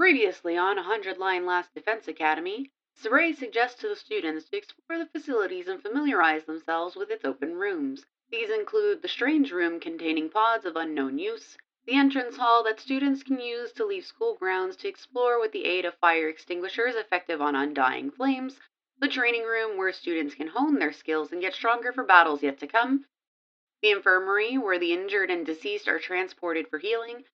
Previously on 100-Line Last Defense Academy, Sirei suggests to the students to explore the facilities and familiarize themselves with its open rooms. These include the strange room containing pods of unknown use, the entrance hall that students can use to leave school grounds to explore with the aid of fire extinguishers effective on undying flames, the training room where students can hone their skills and get stronger for battles yet to come, the infirmary where the injured and deceased are transported for healing,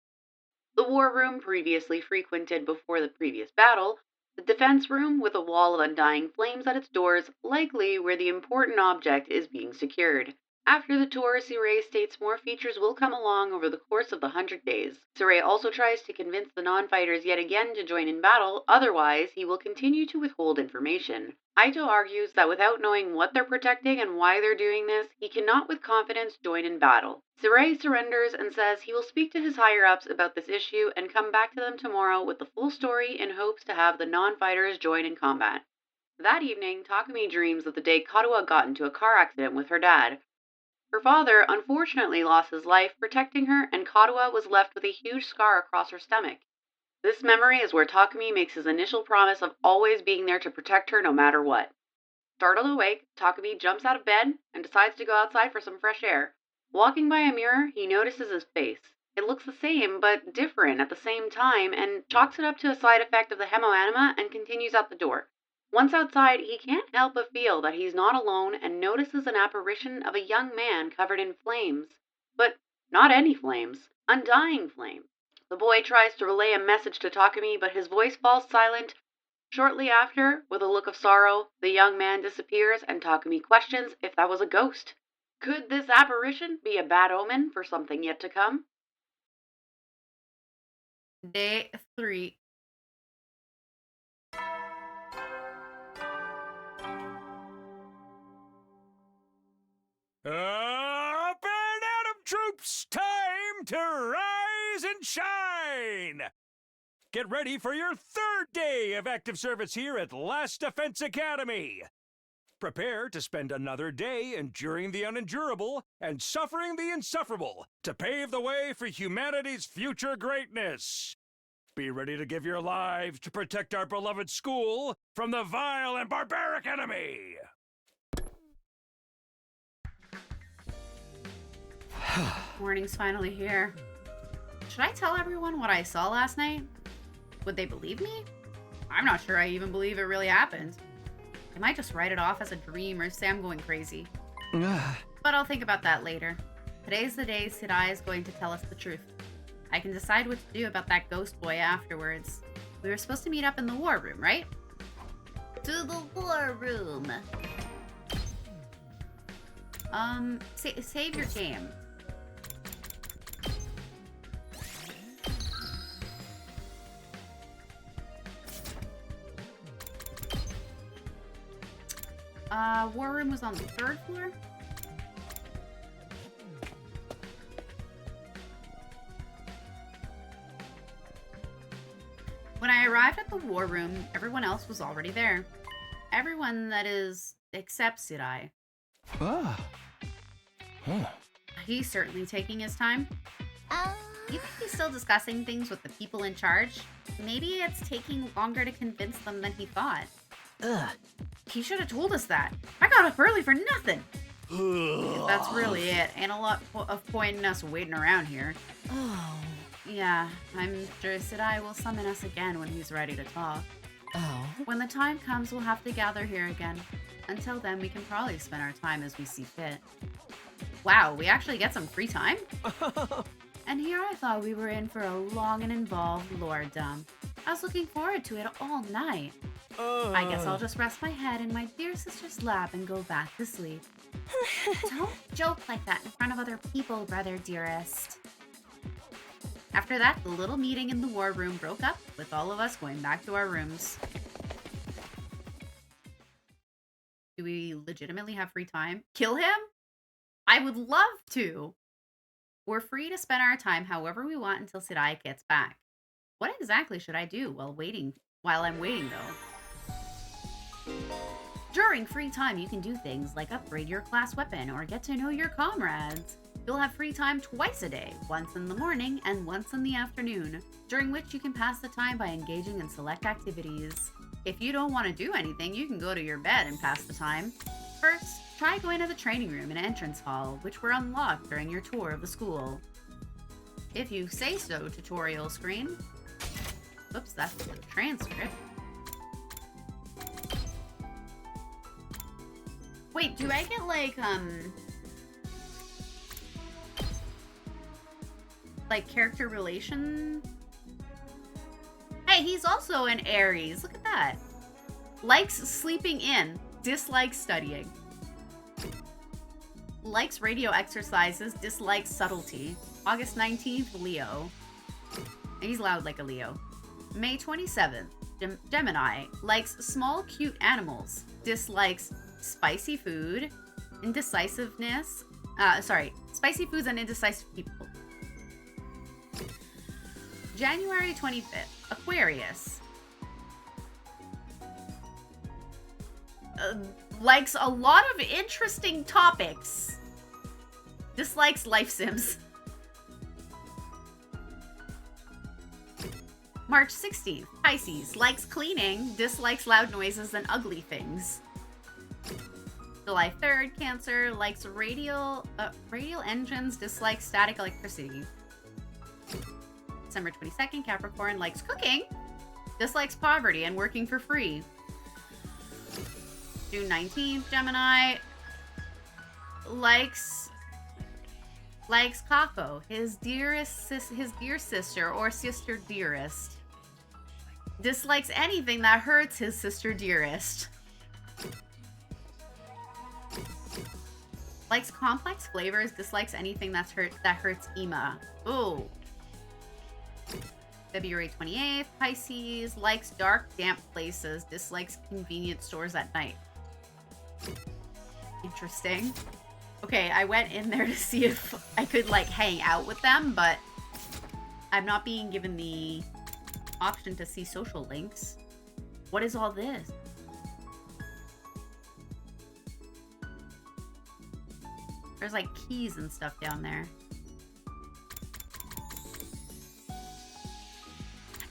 the war room previously frequented before the previous battle, the defense room with a wall of undying flames at its doors, likely where the important object is being secured. After the tour, Sirei states more features will come along over the course of the 100 days. Sirei also tries to convince the non-fighters yet again to join in battle, otherwise he will continue to withhold information. Aito argues that without knowing what they're protecting and why they're doing this, he cannot with confidence join in battle. Sirei surrenders and says he will speak to his higher-ups about this issue and come back to them tomorrow with the full story in hopes to have the non-fighters join in combat. That evening, Takumi dreams of the day Karuha got into a car accident with her dad. Her father unfortunately lost his life protecting her, and Karuha was left with a huge scar across her stomach. This memory is where Takumi makes his initial promise of always being there to protect her no matter what. Startled awake, Takumi jumps out of bed and decides to go outside for some fresh air. Walking by a mirror, he notices his face. It looks the same, but different at the same time, and chalks it up to a side effect of the hemoanima and continues out the door. Once outside, he can't help but feel that he's not alone and notices an apparition of a young man covered in flames. But not any flames, undying flames. The boy tries to relay a message to Takumi, but his voice falls silent. Shortly after, with a look of sorrow, the young man disappears and Takumi questions if that was a ghost. Could this apparition be a bad omen for something yet to come? Day 3. Up and atom, troops! Time to rise and shine! Get ready for your third day of active service here at Last Defense Academy. Prepare to spend another day enduring the unendurable and suffering the insufferable to pave the way for humanity's future greatness. Be ready to give your lives to protect our beloved school from the vile and barbaric enemy. Morning's finally here. Should I tell everyone what I saw last night? Would they believe me? I'm not sure I even believe it really happened. I might just write it off as a dream or say I'm going crazy. But I'll think about that later. Today's the day Sirei is going to tell us the truth. I can decide what to do about that ghost boy afterwards. We were supposed to meet up in the war room, right? To the war room. Save your game. War room was on the 3rd floor. When I arrived at the war room, everyone else was already there. Everyone, that is, except Sirei. He's certainly taking his time. You think he's still discussing things with the people in charge? Maybe it's taking longer to convince them than he thought. He should have told us that. I got up early for nothing. That's really it. Ain't a lot of point in us waiting around here. Oh. Yeah, I'm sure Sirei will summon us again when he's ready to talk. Oh. When the time comes, we'll have to gather here again. Until then, we can probably spend our time as we see fit. Wow, we actually get some free time? And here I thought we were in for a long and involved lore dump. I was looking forward to it all night. I guess I'll just rest my head in my dear sister's lap and go back to sleep. Don't joke like that in front of other people, brother dearest. After that, the little meeting in the war room broke up, with all of us going back to our rooms. Do we legitimately have free time? Kill him? I would love to. We're free to spend our time however we want until Sirei gets back. What exactly should I do while I'm waiting, though? During free time, you can do things like upgrade your class weapon or get to know your comrades. You'll have free time twice a day, once in the morning and once in the afternoon, during which you can pass the time by engaging in select activities. If you don't want to do anything, you can go to your bed and pass the time. First, try going to the training room and entrance hall, which were unlocked during your tour of the school. If you say so, tutorial screen. Oops, that's the transcript. Wait, do I get like character relation? Hey, he's also an Aries. Look at that. Likes sleeping in, dislikes studying. Likes radio exercises, dislikes subtlety. August 19th, Leo. He's loud like a Leo. May 27th, Gemini. Likes small, cute animals. Dislikes spicy food, indecisiveness. Spicy foods and indecisive people. January 25th, Aquarius. Likes a lot of interesting topics. Dislikes life sims. March 16th, Pisces. Likes cleaning, dislikes loud noises and ugly things. July 3rd, Cancer. Likes radial engines, dislikes static electricity. December 22nd, Capricorn. Likes cooking, dislikes poverty and working for free. June 19th, Gemini. Likes Kako, his dear sister or sister dearest. Dislikes anything that hurts his sister dearest. Likes complex flavors, dislikes anything that hurts Ima. Ooh. February 28th, Pisces. Likes dark, damp places, dislikes convenience stores at night. Interesting. Okay, I went in there to see if I could, like, hang out with them, but I'm not being given the option to see social links. What is all this? There's, like, keys and stuff down there.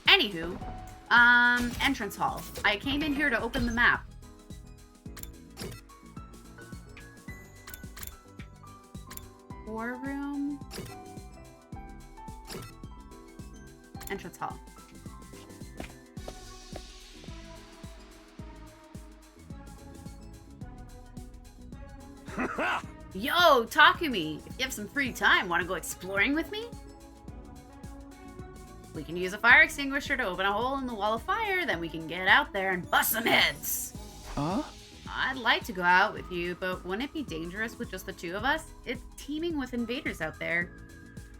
Anywho, entrance hall. I came in here to open the map. War room. Entrance hall. Yo, Takumi! If you have some free time, want to go exploring with me? We can use a fire extinguisher to open a hole in the wall of fire, then we can get out there and bust some heads! Huh? I'd like to go out with you, but wouldn't it be dangerous with just the two of us? It's teeming with invaders out there.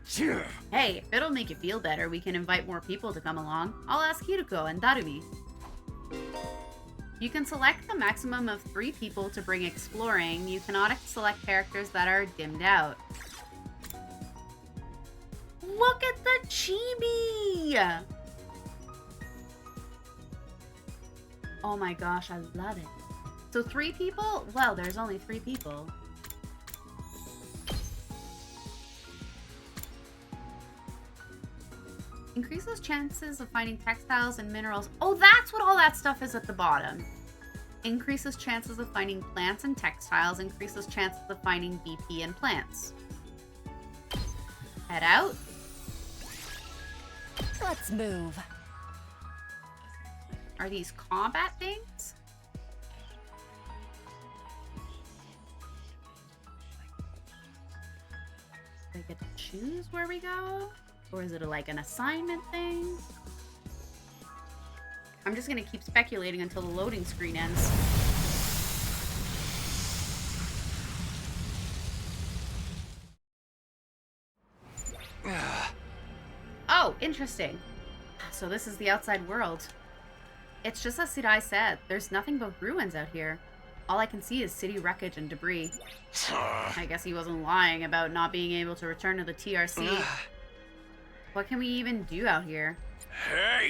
Sure. Hey, if it'll make you feel better, we can invite more people to come along. I'll ask Hiruko and Darumi. You can select the maximum of 3 people to bring exploring. You cannot select characters that are dimmed out. Look at the chibi! Oh my gosh, I love it. So 3 people? Well, there's only 3 people. Increases chances of finding textiles and minerals. Oh, that's what all that stuff is at the bottom. Increases chances of finding plants and textiles. Increases chances of finding BP and plants. Head out. Let's move. Are these combat things? Do I get to choose where we go? Or is it like an assignment thing? I'm just gonna keep speculating until the loading screen ends. Oh, interesting. So this is the outside world. It's just as Sirei said, there's nothing but ruins out here. All I can see is city wreckage and debris. I guess he wasn't lying about not being able to return to the TRC. What can we even do out here?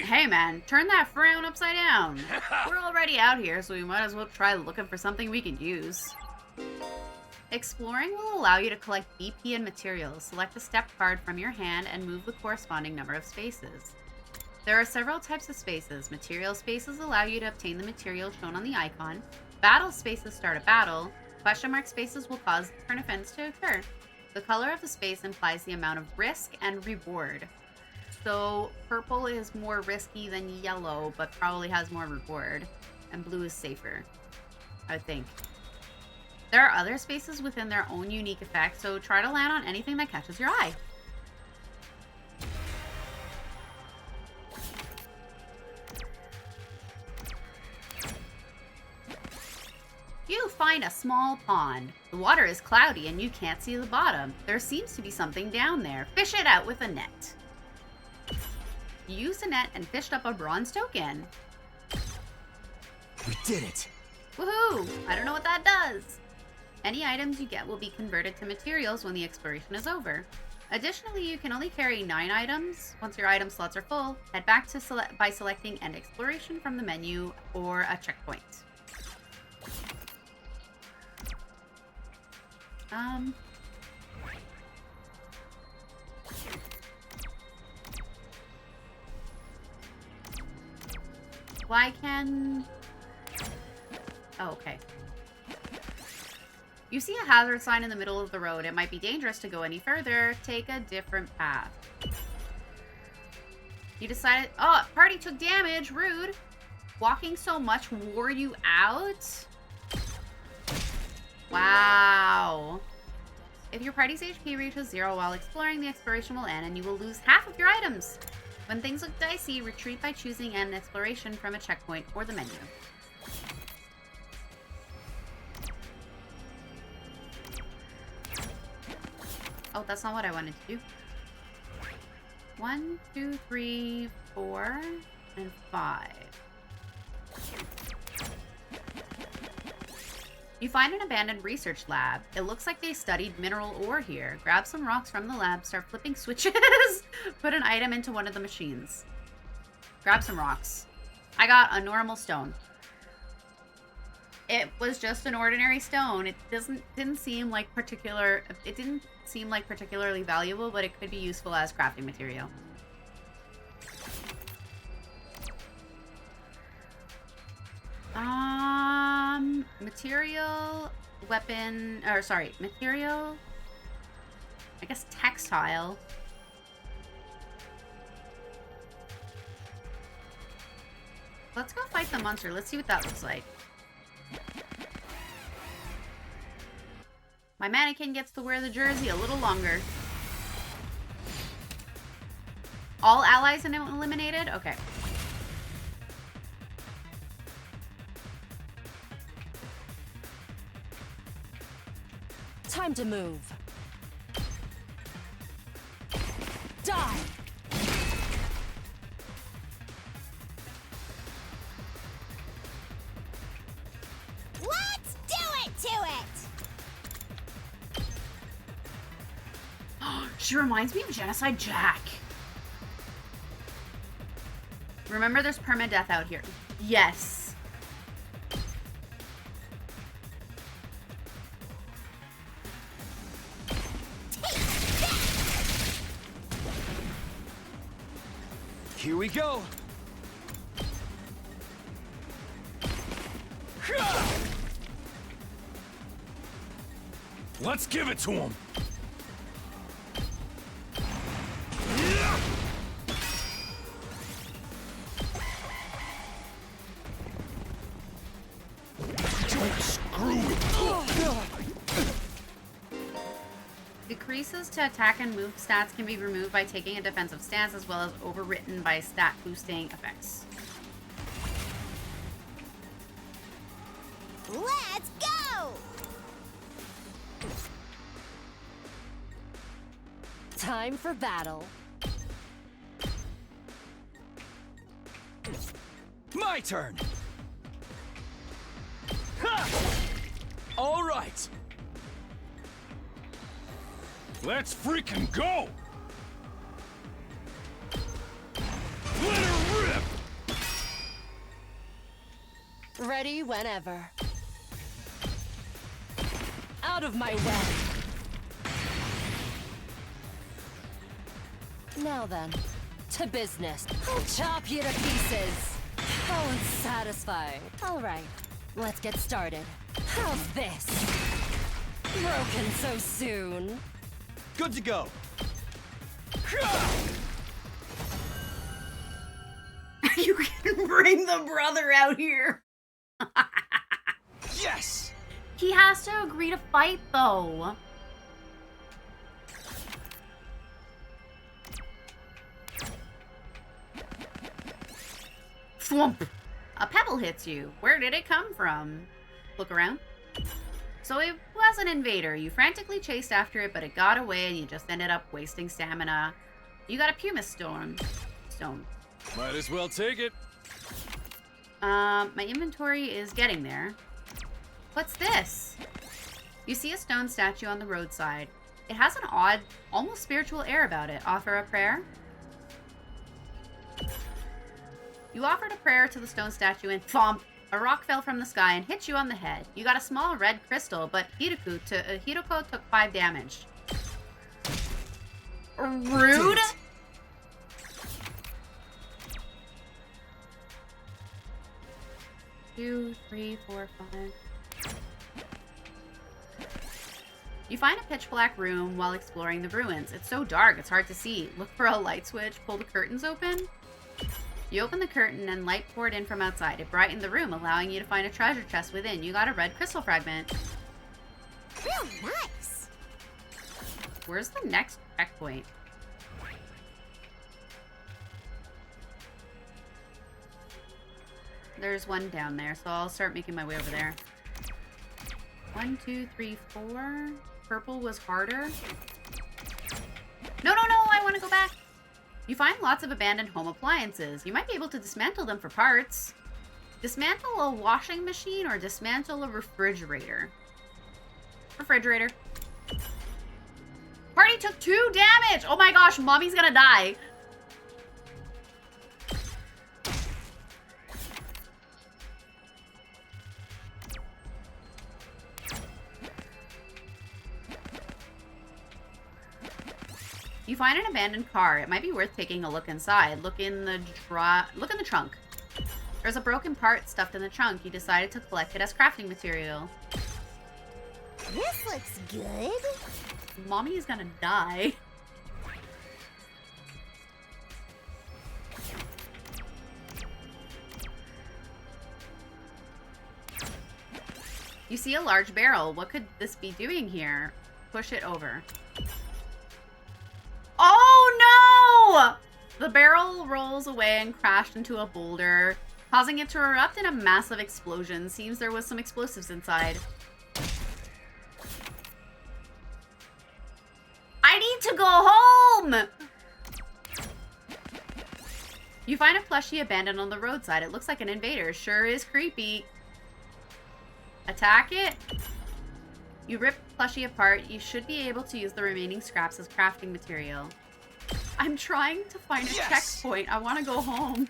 Hey man, turn that frown upside down. We're already out here, so we might as well try looking for something we can use. Exploring will allow you to collect BP and materials. Select a step card from your hand and move the corresponding number of spaces. There are several types of spaces. Material spaces allow you to obtain the material shown on the icon. Battle spaces start a battle. Question mark spaces will cause turn events to occur. The color of the space implies the amount of risk and reward. So purple is more risky than yellow, but probably has more reward. And blue is safer, I think. There are other spaces within their own unique effects, so try to land on anything that catches your eye. You find a small pond. The water is cloudy and you can't see the bottom. There seems to be something down there. Fish it out with a net. You used a net and fished up a bronze token. We did it! Woohoo! I don't know what that does. Any items you get will be converted to materials when the exploration is over. Additionally, you can only carry 9 items. Once your item slots are full, head back to by selecting End Exploration from the menu or a checkpoint. Why can... Oh, okay. You see a hazard sign in the middle of the road. It might be dangerous to go any further. Take a different path. You decided... Oh, party took damage. Rude. Walking so much wore you out? Wow. If your party's HP reaches 0 while exploring, the exploration will end and you will lose half of your items. When things look dicey, retreat by choosing End Exploration from a checkpoint or the menu. Oh, that's not what I wanted to do. 1, 2, 3, 4, and 5. You find an abandoned research lab. It looks like they studied mineral ore here. Grab some rocks from the lab, start flipping switches, put an item into one of the machines. Grab some rocks. I got a normal stone. It was just an ordinary stone. It didn't seem like particularly valuable, but it could be useful as crafting material. Material, weapon, or sorry, material, I guess textile. Let's go fight the monster. Let's see what that looks like. My mannequin gets to wear the jersey a little longer. All allies eliminated? Okay. Time to move. Die! Let's do it to it! She reminds me of Genocide Jack. Remember, there's permadeath out here. Yes. Here we go! Let's give it to him! Decreases to attack and move stats can be removed by taking a defensive stance, as well as overwritten by stat boosting effects. Let's go! Time for battle. My turn! Ha! All right! Let's freaking go! Let her rip! Ready whenever. Out of my way! Now then, to business. I'll chop you to pieces. How unsatisfying. Alright, let's get started. How's this? Broken so soon. Good to go. You can bring the brother out here. Yes! He has to agree to fight, though. Thwomp! A pebble hits you. Where did it come from? Look around. So it was an invader. You frantically chased after it, but it got away and you just ended up wasting stamina. You got a pumice stone. Might as well take it. My inventory is getting there. What's this? You see a stone statue on the roadside. It has an odd, almost spiritual air about it. Offer a prayer? You offered a prayer to the stone statue and thomp! A rock fell from the sky and hit you on the head. You got a small red crystal, but Hiroko took 5 damage. Rude? 2, 3, 4, 5. You find a pitch black room while exploring the ruins. It's so dark, it's hard to see. Look for a light switch, pull the curtains open. You open the curtain and light poured in from outside. It brightened the room, allowing you to find a treasure chest within. You got a red crystal fragment. Real nice. Where's the next checkpoint? There's one down there, so I'll start making my way over there. 1, 2, 3, 4. Purple was harder. No, I want to go back. You find lots of abandoned home appliances. You might be able to dismantle them for parts. Dismantle a washing machine or dismantle a refrigerator? Refrigerator. Party took 2 damage! Oh my gosh, mommy's gonna die. You find an abandoned car. It might be worth taking a look inside. Look in the trunk. There's a broken part stuffed in the trunk. You decided to collect it as crafting material. This looks good. Mommy is gonna die. You see a large barrel. What could this be doing here? Push it over. Oh no! The barrel rolls away and crashed into a boulder, causing it to erupt in a massive explosion. Seems there was some explosives inside. I need to go home! You find a plushie abandoned on the roadside. It looks like an invader. Sure is creepy. Attack it? You rip plushie apart. You should be able to use the remaining scraps as crafting material. I'm trying to find a checkpoint. I want to go home.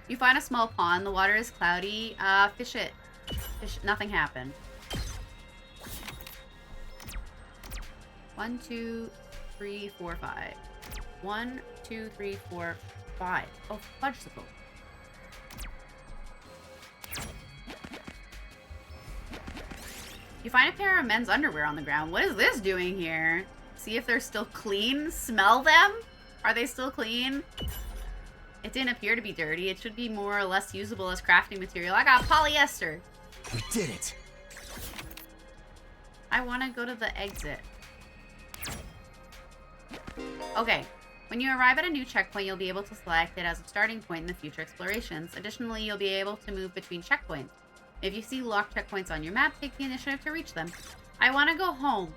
You find a small pond. The water is cloudy. Fish it. Fish. Nothing happened. 1, 2, 3, 4, 5. 1, 2, 3, 4, 5. Oh, fudgesicle. You find a pair of men's underwear on the ground. What is this doing here? See if they're still clean? Smell them? Are they still clean? It didn't appear to be dirty. It should be more or less usable as crafting material. I got polyester. We did it. I want to go to the exit. Okay. When you arrive at a new checkpoint, you'll be able to select it as a starting point in the future explorations. Additionally, you'll be able to move between checkpoints. If you see locked checkpoints on your map, take the initiative to reach them. I want to go home.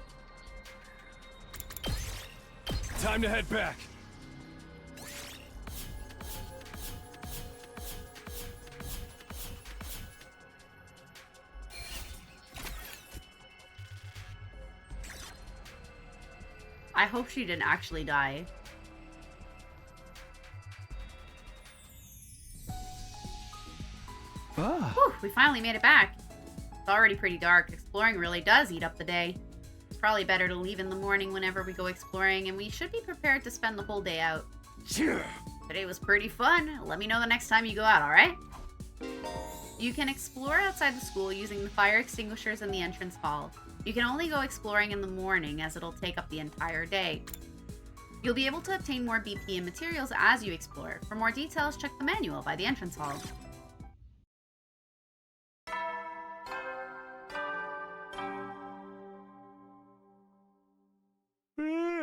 Time to head back. I hope she didn't actually die. we finally made it back. It's already pretty dark. Exploring really does eat up the day. It's probably better to leave in the morning whenever we go exploring, and we should be prepared to spend the whole day out. Today was pretty fun. Let me know the next time you go out, alright? You can explore outside the school using the fire extinguishers in the entrance hall. You can only go exploring in the morning as it'll take up the entire day. You'll be able to obtain more BP and materials as you explore. For more details, check the manual by the entrance hall.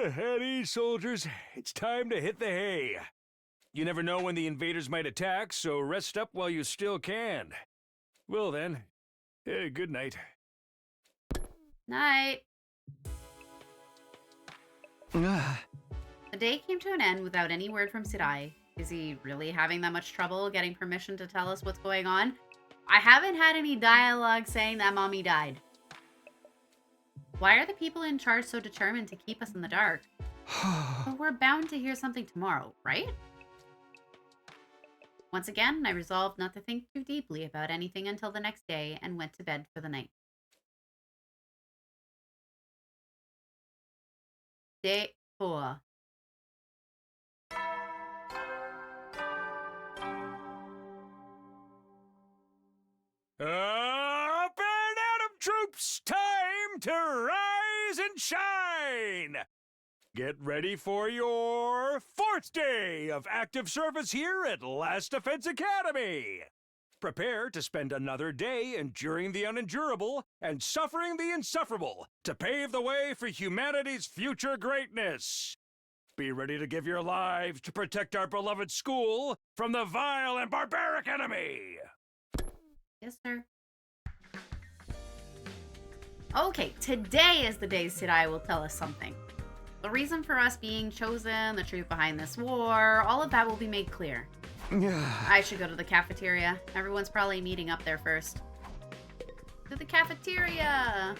At ease, soldiers. It's time to hit the hay. You never know when the invaders might attack, so rest up while you still can. Well then, good night. Night. The day came to an end without any word from Sirei. Is he really having that much trouble getting permission to tell us what's going on? I haven't had any dialogue saying that mommy died. Why are the people in charge so determined to keep us in the dark? But we're bound to hear something tomorrow, right? Once again, I resolved not to think too deeply about anything until the next day and went to bed for the night. Day 4. Up and at 'em, troops! Time to rise and shine! Get ready for your 4th day of active service here at Last Defense Academy! Prepare to spend another day enduring the unendurable and suffering the insufferable to pave the way for humanity's future greatness. Be ready to give your lives to protect our beloved school from the vile and barbaric enemy! Yes, sir. Okay, today is the day Sirei will tell us something. The reason for us being chosen, the truth behind this war, all of that will be made clear. I should go to the cafeteria. Everyone's probably meeting up there first. To the cafeteria!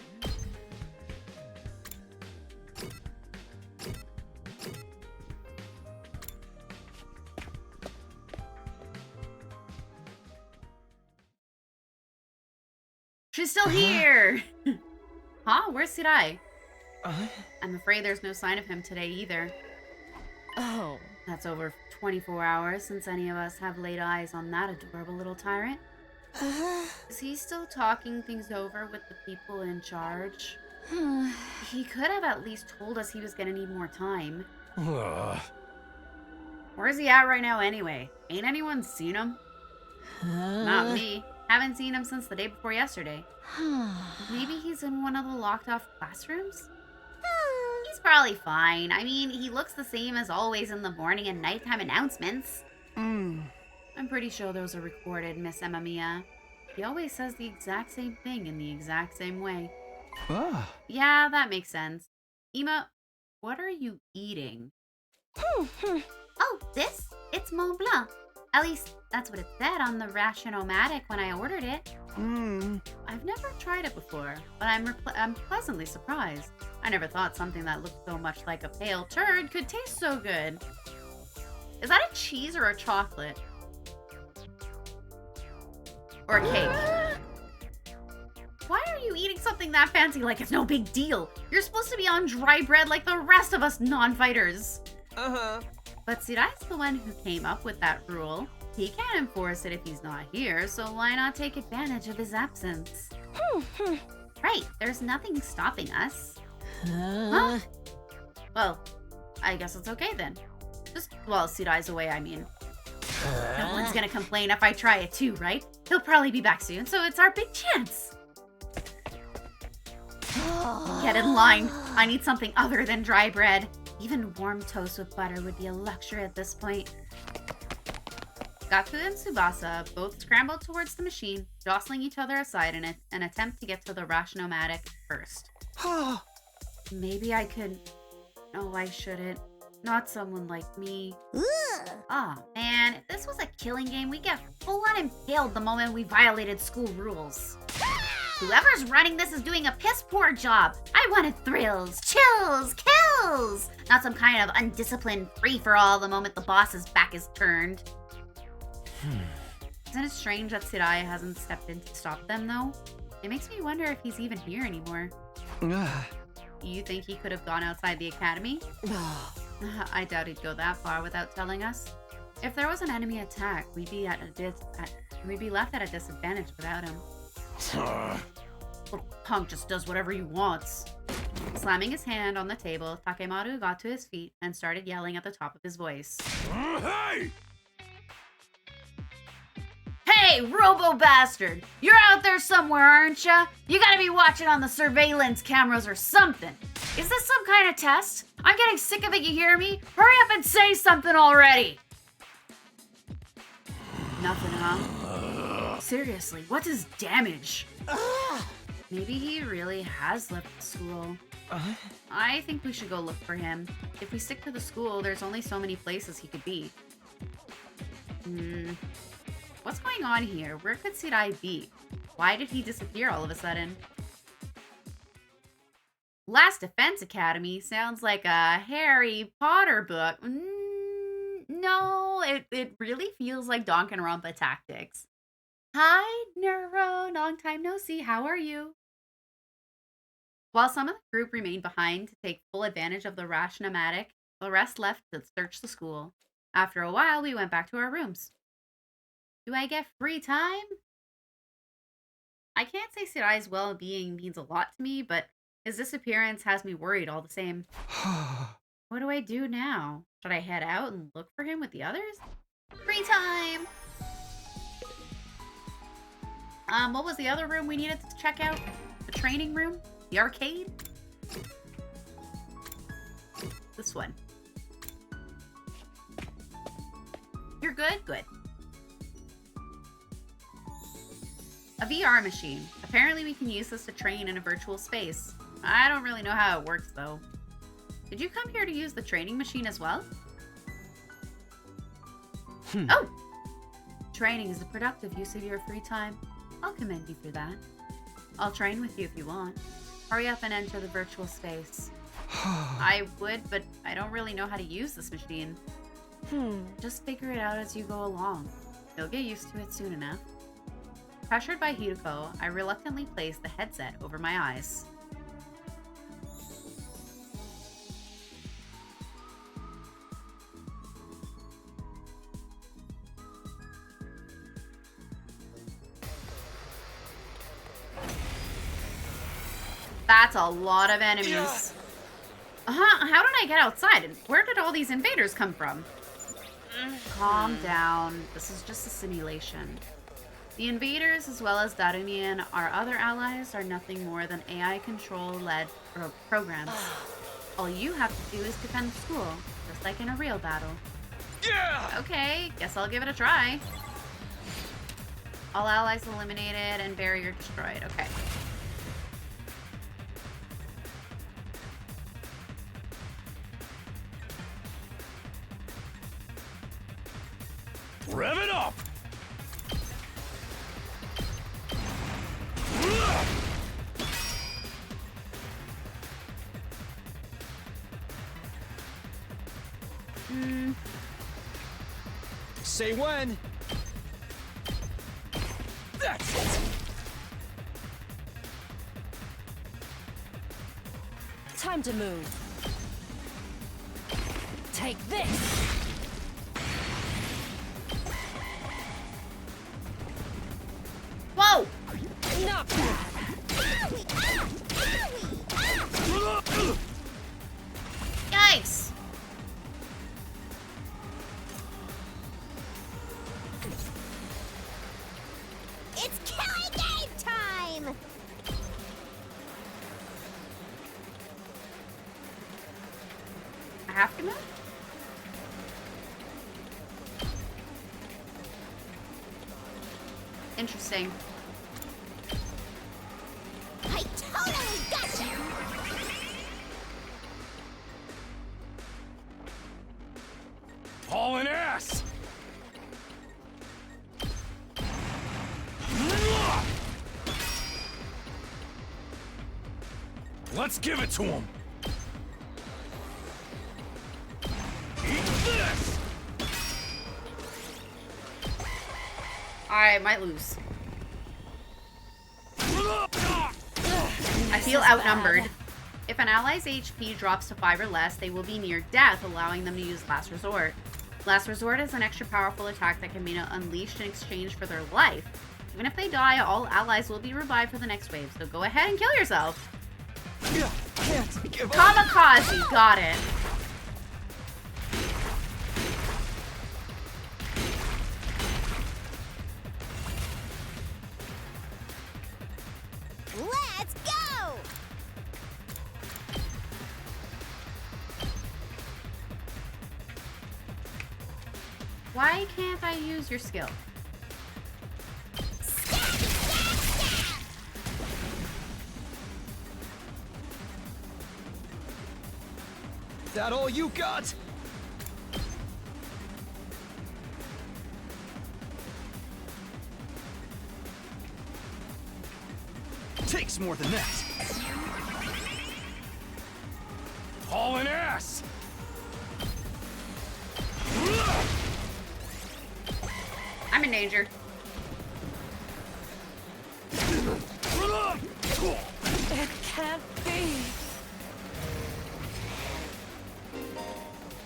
She's still here! Huh? Where's Sirei? I'm afraid there's no sign of him today either. Oh. That's over 24 hours since any of us have laid eyes on that adorable little tyrant. Is he still talking things over with the people in charge? He could have at least told us he was gonna need more time. Where's he at right now anyway? Ain't anyone seen him? Not me. Haven't seen him since the day before yesterday. Maybe he's in one of the locked off classrooms? He's probably fine. I mean, he looks the same as always in the morning and nighttime announcements. I'm pretty sure those are recorded, Miss Emma Mia. He always says the exact same thing in the exact same way. Yeah, that makes sense. Emma, what are you eating? Oh, this? It's Mont Blanc. At least, that's what it said on the Ration-O-Matic when I ordered it. I've never tried it before, but I'm pleasantly surprised. I never thought something that looked so much like a pale turd could taste so good. Is that a cheese or a chocolate? Or a cake? Why are you eating something that fancy like it's no big deal? You're supposed to be on dry bread like the rest of us non-fighters. But Sirei's the one who came up with that rule. He can't enforce it if he's not here, so why not take advantage of his absence? Right, there's nothing stopping us. Huh? Well, I guess it's okay then. Just while Sirai's away, I mean. No one's gonna complain if I try it too, right? He'll probably be back soon, so it's our big chance. Get in line. I need something other than dry bread. Even warm toast with butter would be a luxury at this point. Gaku and Tsubasa both scrambled towards the machine, jostling each other aside in an attempt to get to the Ration-O-Matic first. Maybe I could... No, I shouldn't. Not someone like me. Aw, man, if this was a killing game, we'd get full-on impaled the moment we violated school rules. Whoever's running this is doing a piss-poor job. I wanted thrills, chills, kills! Not some kind of undisciplined free-for-all the moment the boss's back is turned. Isn't it strange that Sirei hasn't stepped in to stop them, though? It makes me wonder if he's even here anymore. You think he could have gone outside the academy? I doubt he'd go that far without telling us. If there was an enemy attack, we'd be left at a disadvantage without him. Little punk just does whatever he wants. Slamming his hand on the table, Takemaru got to his feet and started yelling at the top of his voice. Hey! Hey, robo-bastard! You're out there somewhere, aren't ya? You gotta be watching on the surveillance cameras or something. Is this some kind of test? I'm getting sick of it, you hear me? Hurry up and say something already! Nothing, huh? Seriously, what's his damage? Maybe he really has left the school. I think we should go look for him. If we stick to the school, there's only so many places he could be. What's going on here? Where could Sirei be? Why did he disappear all of a sudden? Last Defense Academy sounds like a Harry Potter book. No, it really feels like Danganronpa tactics. Hi, Neuro. Long time no see. How are you? While some of the group remained behind to take full advantage of the Rashnomatic, the rest left to search the school. After a while, we went back to our rooms. Do I get free time? I can't say Sirei's well-being means a lot to me, but his disappearance has me worried all the same. What do I do now? Should I head out and look for him with the others? Free time! What was the other room we needed to check out? The training room? The arcade? This one. You're good? Good. A VR machine. Apparently we can use this to train in a virtual space. I don't really know how it works, though. Did you come here to use the training machine as well? Oh! Training is a productive use of your free time. I'll commend you for that. I'll train with you if you want. Hurry up and enter the virtual space. I would, but I don't really know how to use this machine. Just figure it out as you go along. You'll get used to it soon enough. Pressured by Hideko, I reluctantly placed the headset over my eyes. That's a lot of enemies. How did I get outside? And where did all these invaders come from? Calm down. This is just a simulation. The invaders, as well as Darumi and our other allies, are nothing more than AI control-led programs. All you have to do is defend the school, just like in a real battle. Yeah! Okay, guess I'll give it a try. All allies eliminated and barrier destroyed. Okay. Rev it up! Say when. That's it. Time to move. Take this. Whoa! Not bad. Yikes! It's killing game time! I have to move? Interesting. I totally gotcha! Hauling ass! Let's give it to him! Eat this! I might lose. I feel outnumbered. If an ally's HP drops to 5 or less, they will be near death, allowing them to use Last Resort. Last Resort is an extra powerful attack that can be unleashed in exchange for their life. Even if they die, all allies will be revived for the next wave, so go ahead and kill yourself. Kamikaze, got it. Let's go! Why can't I use your skill? That all you got? Takes more than that. Hauling ass! I'm in danger. It can't be.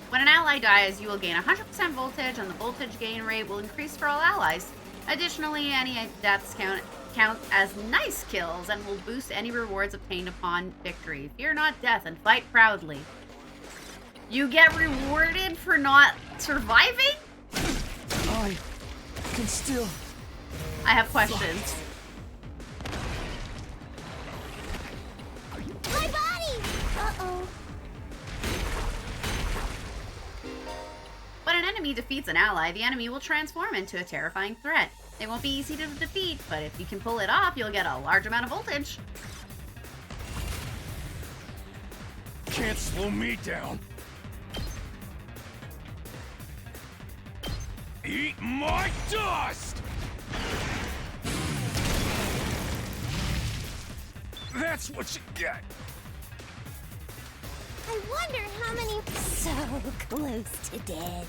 When an ally dies, you will gain 100% voltage, and the voltage gain rate will increase for all allies. Additionally, any deaths count as nice kills and will boost any rewards obtained upon victory. Fear not death and fight proudly. You get rewarded for not surviving? I can still... I have questions. My body! Uh-oh. When an enemy defeats an ally, the enemy will transform into a terrifying threat. They won't be easy to defeat, but if you can pull it off, you'll get a large amount of voltage. Can't slow me down. Eat my dust! That's what you get. I wonder how many... So close to dead.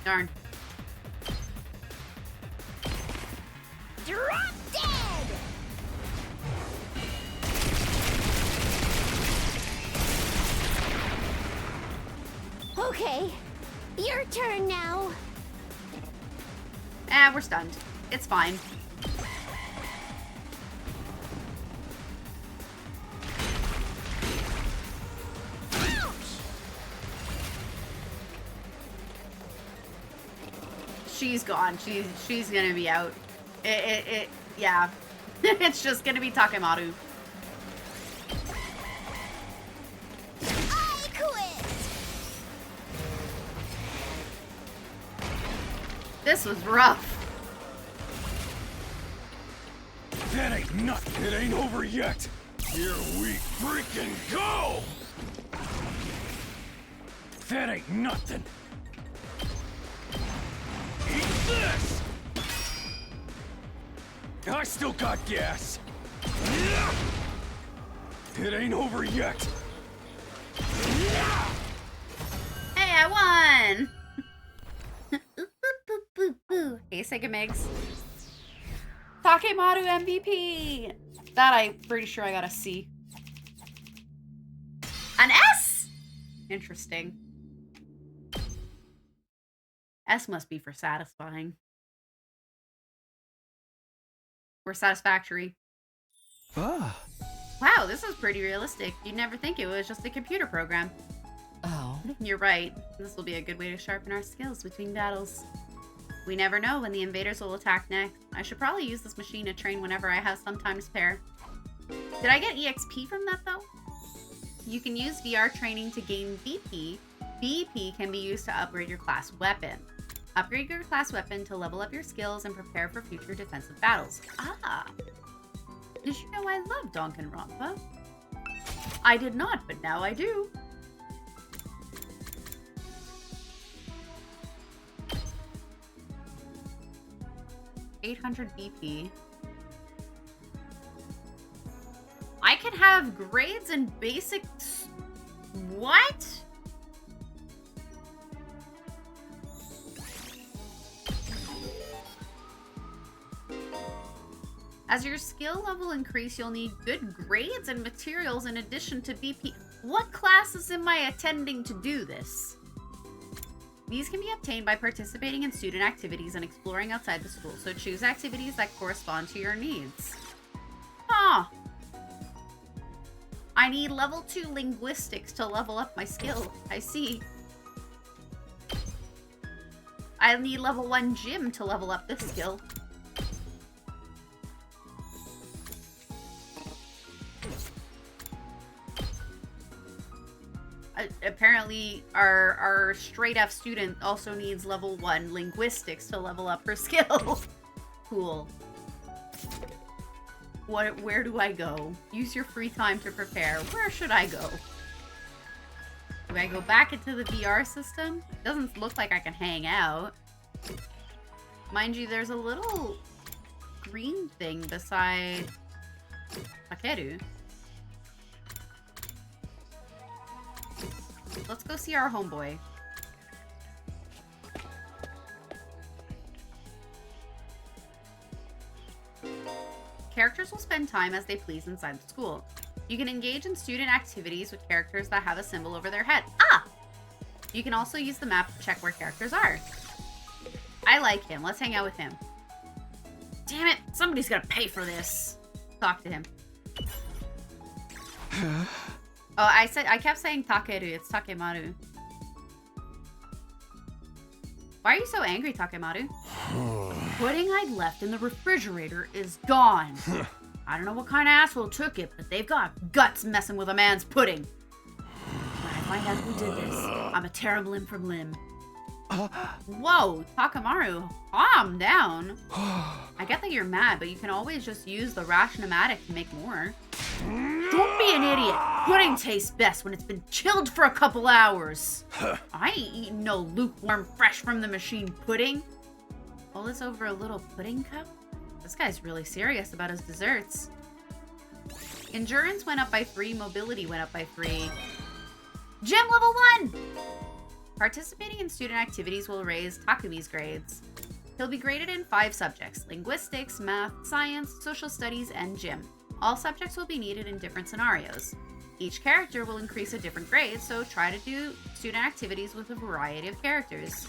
Darn. Drop dead! Okay, your turn now. We're stunned. It's fine. She's gone. She's gonna be out. Yeah. It's just gonna be Takemaru. I quit! This was rough. That ain't nothing. It ain't over yet. Here we freaking go! That ain't nothing. Eat this! I still got gas. It ain't over yet. Hey, I won! Hey, Sega Migs. Takemaru MVP! That I'm pretty sure I got a C. An S? Interesting. S must be for satisfying. Or satisfactory. Ah. Wow, this is pretty realistic. You'd never think it was just a computer program. Oh. You're right. This will be a good way to sharpen our skills between battles. We never know when the invaders will attack next. I should probably use this machine to train whenever I have some time to spare. Did I get EXP from that, though? You can use VR training to gain BP. BP can be used to upgrade your class weapon. Upgrade your class weapon to level up your skills and prepare for future defensive battles. Ah! Did you know I love Danganronpa? I did not, but now I do. $800 BP. have grades in basics. What? As your skill level increase, you'll need good grades and materials in addition to BP. What classes am I attending to do this? These can be obtained by participating in student activities and exploring outside the school, so choose activities that correspond to your needs. Huh. I need level 2 linguistics to level up my skill. I see. I need level 1 gym to level up this skill. Apparently, our straight F student also needs level 1 linguistics to level up her skill. Cool. Where do I go? Use your free time to prepare. Where should I go? Do I go back into the VR system? Doesn't look like I can hang out. Mind you, there's a little green thing beside Takeru. Let's go see our homeboy. Characters will spend time as they please inside the school. You can engage in student activities with characters that have a symbol over their head. Ah! You can also use the map to check where characters are. I like him. Let's hang out with him. Damn it! Somebody's gonna pay for this. Talk to him. Oh, I kept saying Takeru. It's Takemaru. Why are you so angry, Takemaru? The pudding I'd left in the refrigerator is gone. I don't know what kind of asshole took it, but they've got guts messing with a man's pudding. When I find out who did this, I'm a tear him limb from limb. Whoa, Takemaru, calm down. I get that you're mad, but you can always just use the rationomatic to make more. Don't be an idiot. Pudding tastes best when it's been chilled for a couple hours. I ain't eating no lukewarm, fresh from the machine pudding. All this over a little pudding cup? This guy's really serious about his desserts. Endurance went up by 3, mobility went up by 3. Gym level 1! Participating in student activities will raise Takumi's grades. He'll be graded in 5 subjects: linguistics, math, science, social studies, and gym. All subjects will be needed in different scenarios. Each character will increase a different grade, so try to do student activities with a variety of characters.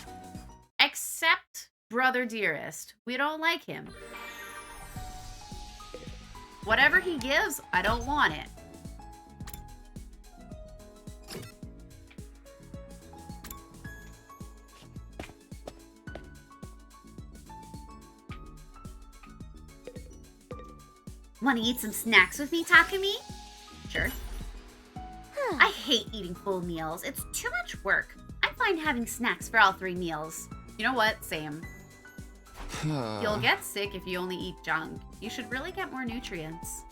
Except Brother Dearest. We don't like him. Whatever he gives, I don't want it. Want to eat some snacks with me, Takumi? Sure. I hate eating full meals. It's too much work. I find having snacks for all 3 meals. You know what? Same. You'll get sick if you only eat junk. You should really get more nutrients.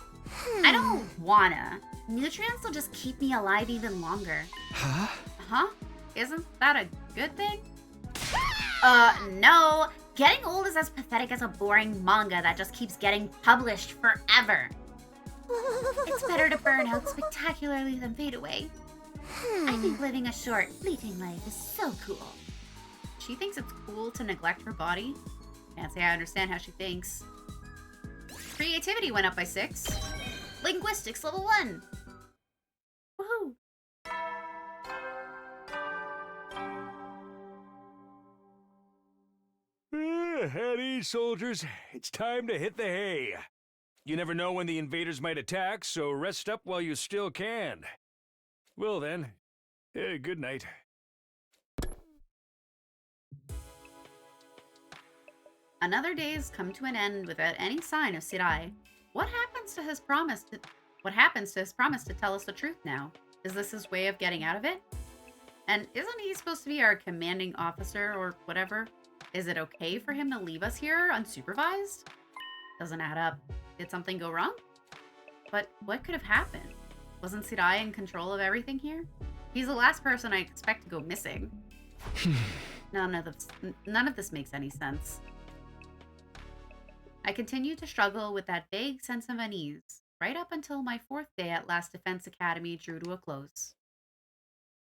I don't wanna. Nutrients will just keep me alive even longer. Huh? Isn't that a good thing? No. Getting old is as pathetic as a boring manga that just keeps getting published forever. It's better to burn out spectacularly than fade away. I think living a short, fleeting life is so cool. She thinks it's cool to neglect her body? Can't say I understand how she thinks. Creativity went up by 6. Linguistics level 1. Woohoo! At ease, soldiers. It's time to hit the hay. You never know when the invaders might attack, so rest up while you still can. Well then, good night. Another day's come to an end without any sign of Sirei. What happens to his promise to tell us the truth now? Is this his way of getting out of it? And isn't he supposed to be our commanding officer or whatever? Is it okay for him to leave us here unsupervised? Doesn't add up. Did something go wrong? But what could have happened? Wasn't Sirei in control of everything here? He's the last person I expect to go missing. None of this makes any sense. I continue to struggle with that vague sense of unease. right up until my 4th day at Last Defense Academy drew to a close.